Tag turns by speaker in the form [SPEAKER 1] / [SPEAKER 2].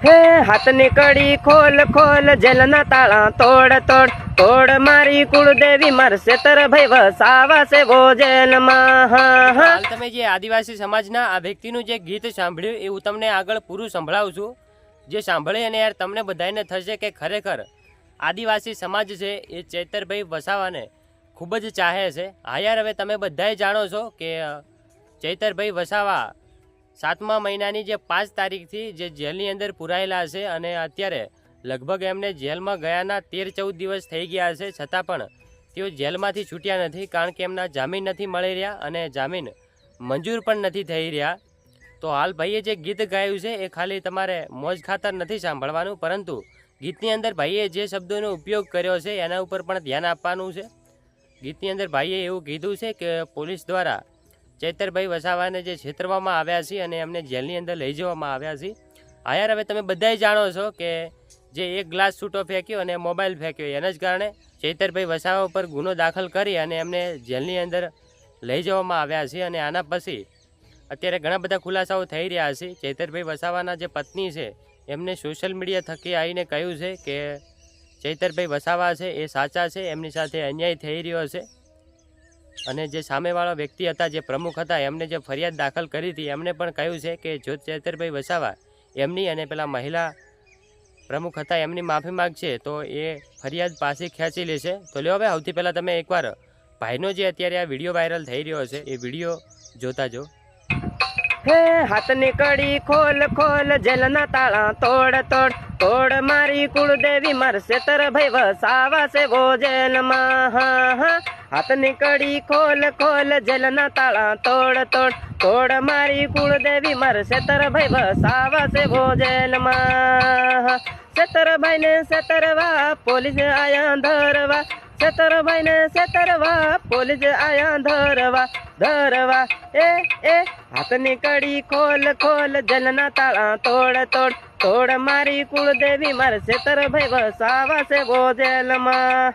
[SPEAKER 1] હે હાથની કડી ખોલ ખોલ જેલના તાળા તોડ તોડ તોડ મારી કુળદેવી મારશે તર ભાઈ વસાવા છે ભોજનમાં.
[SPEAKER 2] હાલ તમે જે આદિવાસી સમાજના આ વ્યક્તિનું જે ગીત સાંભળ્યું એ હું તમને આગળ પૂરું સંભળાવું છું. જે સાંભળે અને યાર તમને બધાને થશે કે ખરેખર આદિવાસી સમાજ છે એ ચૈતરભાઈ વસાવાને ખૂબ જ ચાહે છે. હા યાર, હવે તમે બધાએ જાણો છો કે ચૈતરભાઈ વસાવા 7મા મહિનાની જે 5 તારીખથી જે જેલની અંદર પુરાયેલા છે અને અત્યારે લગભગ એમને જેલમાં ગયાના 13-14 દિવસ થઈ ગયા છે, છતાં પણ તેઓ જેલમાંથી છૂટ્યા નથી, કારણ કે એમના જામીન નથી મળી રહ્યા અને જામીન મંજૂર પણ નથી થઈ રહ્યા. તો હાલ ભાઈએ જે ગીત ગાયું છે એ ખાલી તમારે મોજ ખાતર નથી સાંભળવાનું, પરંતુ ગીતની અંદર ભાઈએ જે શબ્દોનો ઉપયોગ કર્યો છે એના ઉપર પણ ધ્યાન આપવાનું છે. ગીતની અંદર ભાઈએ એવું કીધું છે કે પોલીસ દ્વારા ચૈતરભાઈ વસાવાને જે છેતરવામાં આવ્યા છે અને એમને જેલની અંદર લઈ જવામાં આવ્યા છે. હા યાર, હવે તમે બધાય જાણો છો કે જે એક ગ્લાસ છૂટો ફેંક્યો અને મોબાઈલ ફેંક્યો એના જ કારણે ચૈતરભાઈ વસાવા ઉપર ગુનો દાખલ કરી અને એમને જેલની અંદર લઈ જવામાં આવ્યા છે. અને આના પછી અત્યારે ઘણા બધા ખુલાસાઓ થઈ રહ્યા છે. ચૈતરભાઈ વસાવાના જે પત્ની છે એમને સોશિયલ મીડિયા થકી આવીને કહ્યું છે કે ચૈતરભાઈ વસાવા છે એ સાચા છે, એમની સાથે અન્યાય થઈ રહ્યો છે. અને જે સામેવાળા વ્યક્તિ હતા, જે પ્રમુખ હતા, એમને જે ફરિયાદ દાખલ કરી હતી એમને પણ કહ્યું છે કે જો ચૈતરભાઈ વસાવા એમની અને પેલા મહિલા પ્રમુખ હતા એમની માફી માગશે તો એ ફરિયાદ પાછી ખેંચી લેશે. તો લ્યો હવે સૌથી પહેલાં તમે એકવાર ભાઈનો જે અત્યારે આ વિડીયો વાયરલ થઈ રહ્યો છે એ વિડીયો જોતા જો.
[SPEAKER 1] હે હાથની કડી ખોલ ખોલ જેલના તાળા તોડ તોડ તોડ મારી કુળદેવી મારશે તર ભાઈ વસાવા છે ભોજનમાં. હાથની કડી ખોલ ખોલ જેલના તાળા તોડ તોડ તોડ મારી કુળદેવી મારશે તર ભાઈ વસાવા છે ભોજનમાં. સેતરભાઈ ને સેતરવા પોલીસ આયા ધરવા, સેતરભાઈ ને સેતરવા પોલીસ આયા ધરવા ધરવા. એ હાથની કડી ખોલ ખોલ જેલના તાળા તોડ તોડ તોડ મારી કુળદેવી મારશે તર ભાઈ વસાવા છે ભોજનમાં.